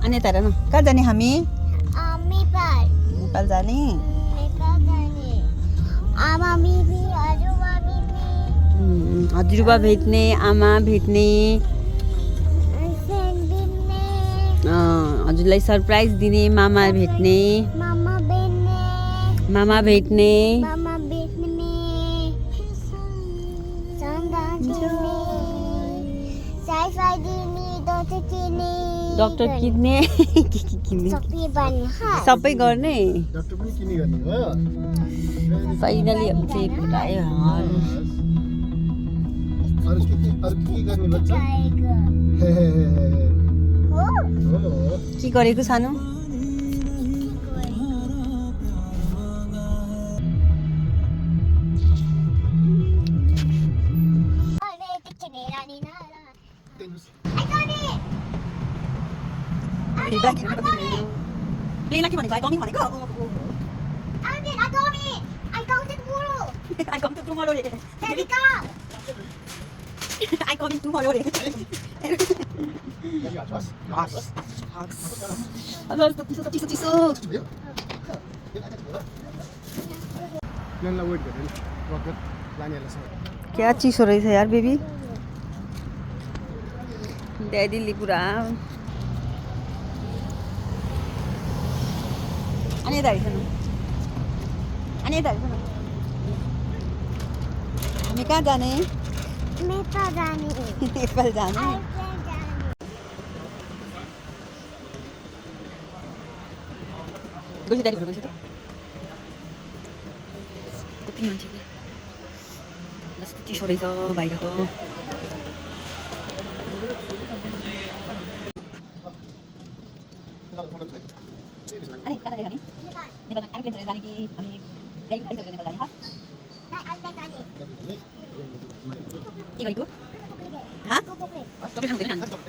अनि तर न कहाँ जाने हामी नेपाल नेपाल जाने आमा बिबी हजुरबा बिबी हजुरबा भेट्ने आमा भेट्ने हजुरलाई सरप्राइज दिने मामा भेट्ने मामा भेट्ने साइफाई दिने डक्टर किन्ने सबै गर्ने डाक्टर पनि किनी गर्ने हो फाइनली अब चाहिँ पुऱ्यायो अरु के गर्ने बच्चा हो के गरेको सानो प्लेनलाई के भनेको आइकमी भनेको I come to tomorrow. I come tomorrow. Halo, tisu. प्लेनलाई वेट गरेर रकेट लानेहरूलाई क्या चिसो रहेछ यार बेबी ड्याडीले पुरा अनि यता हेर्छ हामी कहाँ जाने नेपाल जाने गएछ ड्याडी गएछ कति मान्छे जस्तो चिसो रहेछ बाहिरको अनि कता जाने नेपालमा एरोप्लेन चढेर जाने कि हामी ड्राइभिङ गाडी चढेर नेपाल जाने के गरेको हाँ तपाईँ खाँदैन खानु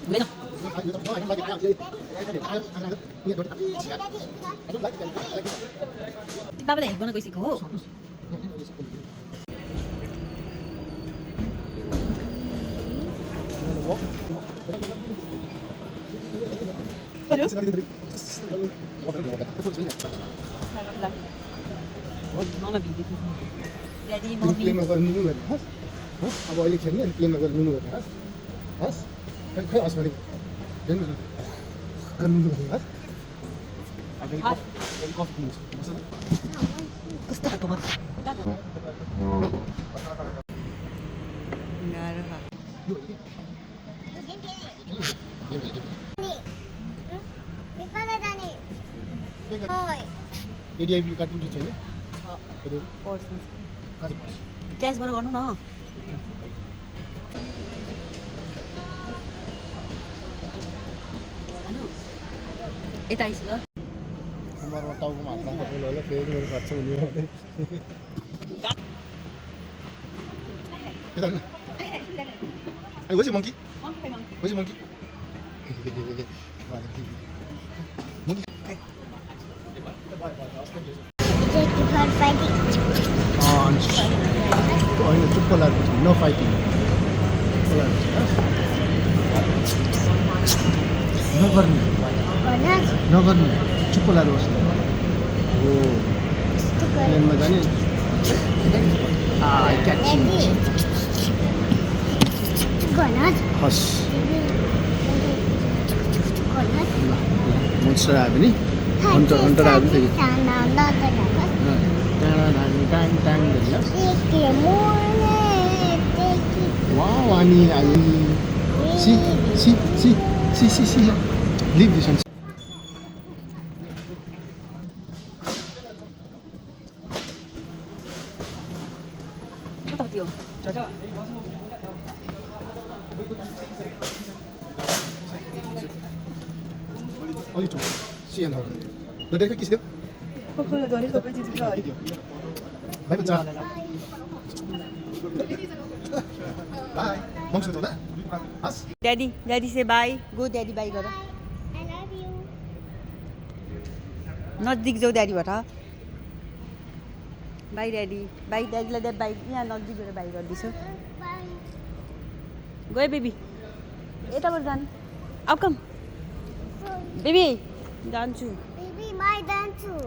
हुँदैन बाबालाई हेल्प गर्न गइसकेको हो Mama bibi. Daddy, mommy. प्लेनमा गएर नुनु गर्ने हस् अब अहिले खेल्ने अनि प्लेनमा गएर नुनु गर्ने हस् खै हस् भने हेर्नु नुनु गर्ने हस् कफ दिन्छु कस्तो खालको मत एडिआइबी काट्नु छैन क्यासबाट गर्नु न यता आइस ल कुमारमा टाउकोमा हात राख्दा होला फेरि मेरो खर्च हुने हो Where's your monkey? Where's your monkey? No fighting. No गर्ने चुप्प लागेर बस्नु हो प्लेनमा जाने आई क्याच हस् मोन्स्टर आयो भने हन्टर आयो भने wow Ani Ali see leave this one only two see and hold the day kiss them bye bye bye mom say to that us daddy say bye go daddy bye गर I love you. नजिक जाऊ ड्याडीबाट by daddy by ड्याडीलाई by यहाँ नजिक गएर by गरिदिन्छु Bye. गयो baby यताबाट जानु अब कम बेबी जान्छु Baby, my dance too.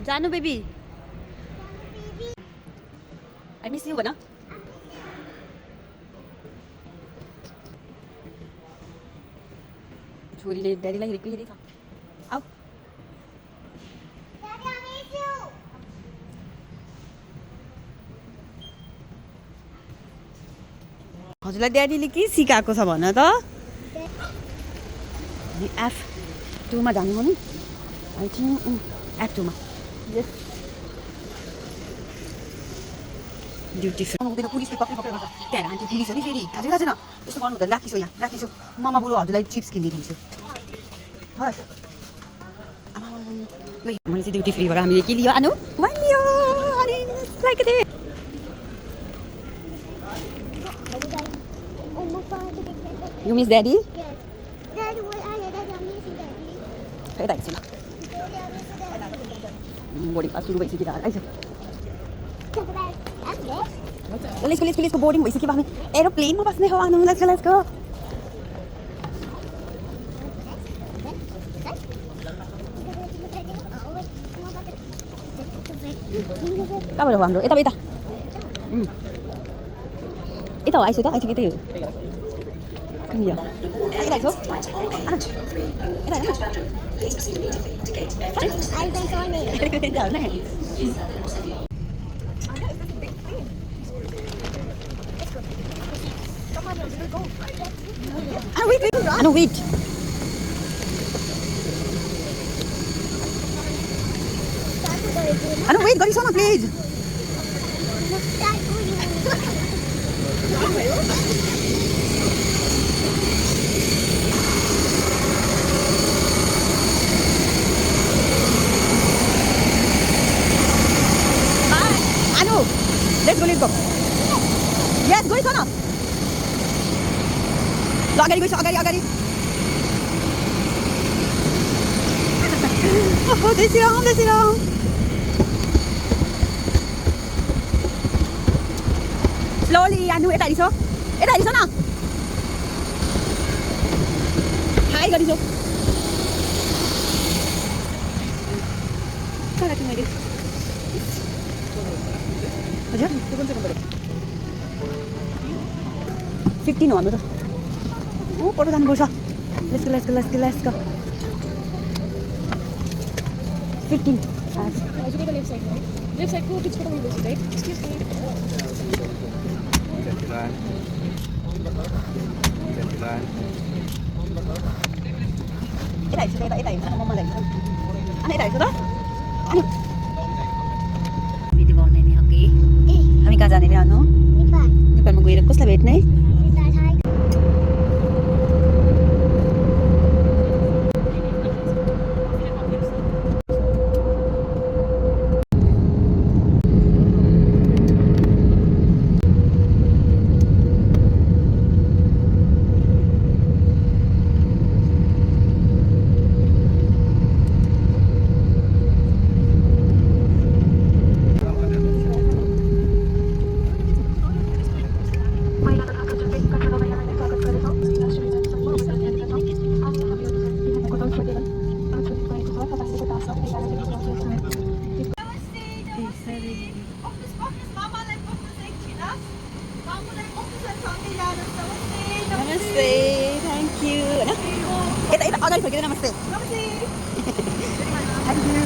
जानु baby Baby, I miss you भन छोरीले ड्याडीलाई हेरेको हेरेछ आऊ Daddy, I miss you. हजुरलाई ड्याडीले के सिकाएको छ भन त एफ टूमा जानु हो नि आई थिङ्क एफ टूमा यस ड्युटी फ्री हुँदैन पुलिसले पक्रै पक्रै गर्छ त्यहाँ हान्थ्यो पुलिस हो नि फेरि थाहा छैन त्यस्तो गर्नु हुँदैन राखिसो यहाँ राखिसो ममा बरु हजुरलाई चिप्स किनिदिन्छु हस् मैले चाहिँ ड्युटी फ्रीबाट हामीले के लियो आनु लियो अनि लाइक थिएँ Oh my God. You miss daddy Yes. Daddy, what are you? Daddy, I miss you, Daddy. खै त एकछिन Daddy, I miss you, Daddy. Boarding पास सुरु भइसक्यो आइस That's it. लेट्सको बोर्डिङ भइसक्यो हामी एरोप्लेनमा बस्ने हो आउनु लेट्सको कहाँबाट हो हाम्रो यता यता यता हो आइसक्यो त आइसक्यो त्यही हो यता iso I went on it. Wait. Wait, Garisona, please. Let's go. Yes, Garisona. Agari. Oh, this is slowly, Anu, eta iso na. Hi, Gariso. Kala tinggal dia. Aja, turun sebentar. 15 हो हाम्रो त ओ पर जानुपर्छ लेट्स गो 15 हजुरको left साइडको पिचबाट उयो बस्छु है एक्सक्युज मी यता मम्मा जान्छ अनि यता त अनि भिडियो बनाउने नि हके हामी कहाँ जाने रे अनु नेपालमा गएर कसलाई भेट्ने Namaste, thank you. Ita agad pergi namaste. Thank you.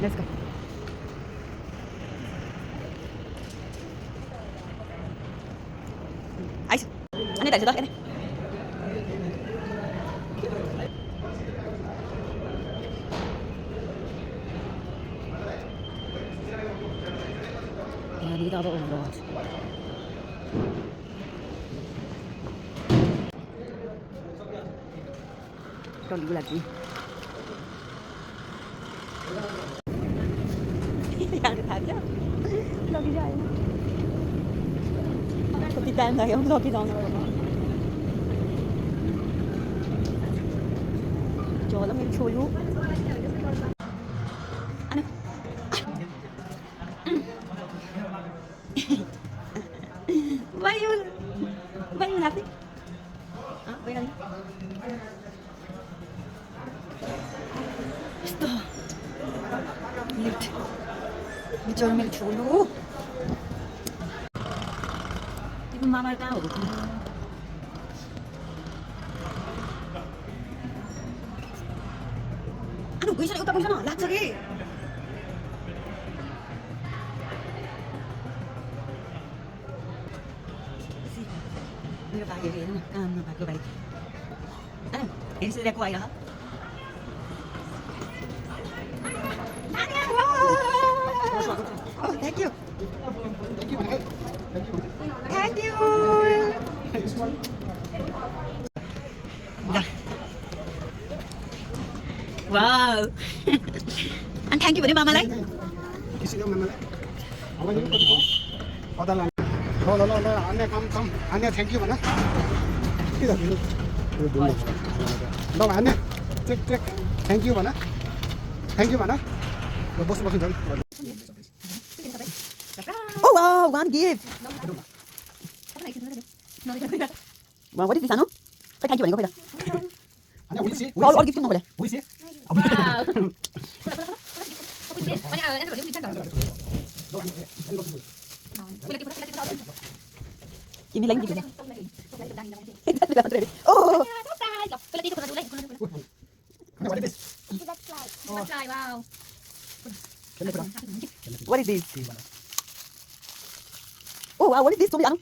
Let's go. Ayo, ani dah sudah ini. Dito ako umroad. Trolley lagi. Yang ada. Lagi jalan. Tapi Đàn này không lo cái đó nữa. Trời lắm em chua lú. Ăn Bayu làm đi. Bayu làm đi. Esto. Bicara mel chulu. Ibu mama tahu. Aduh, gue sana, gue sana, lahat lagi. Si, ini bagai ini, bagai baik. Ini sudah kuai dah. Oh, thank you. Thank you. Dah. Wow. Anh thank you với mama lấy. Kisi dong mama. Apa ni kau tu? Ada lah. No. Ane come. Ane thank you mana? Kita dulu. No, ane. Check. Thank you mana? Thank you mana? Bos jangan. Oh wow, one gift. Wow, what is this, Anu? Thank you, Anu. Ane boleh sih. All gift mo boleh. Boleh sih. Wow. Banyak ada boleh bisa tak? Ini lagi gift. Oh. What is this? That's like. Wow. What is this? Oh wow, what is this? Anu?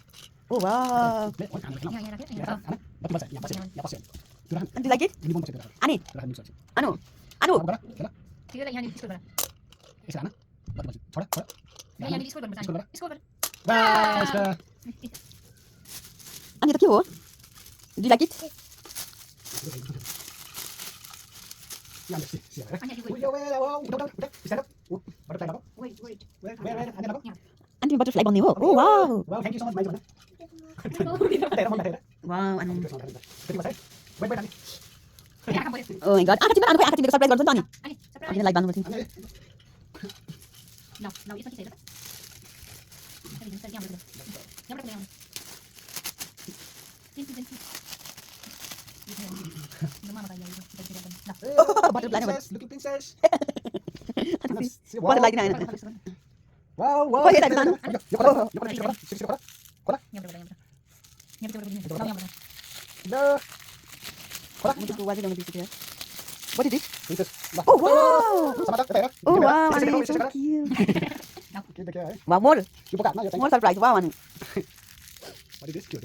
Oh wow. Anti like it? Ani? Anu? Tidak lagi hanya diskon berapa? Hanya diskon berapa? Diskon berapa? Ani tak cute? Do you like it? Anti butterfly bang ni. Oh wow. Well, thank you so much, Maizu. Wow, anu. Wait. Oh my god. Anu kaya surprise baru ni. Ani, surprise. Ini like banget sih. No, itu kita. Yang berapa? Butterfly ni. Looking princess. Butterfly ni. Wow. Oh, iya, anu. What is this? Princess. Oh wow. Sama tak? Oh wow, anu so cute. Wow, more surprise. Wow, anu. What is this? Cute.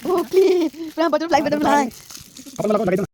Oh please, butterfly. Kapan lagi lagi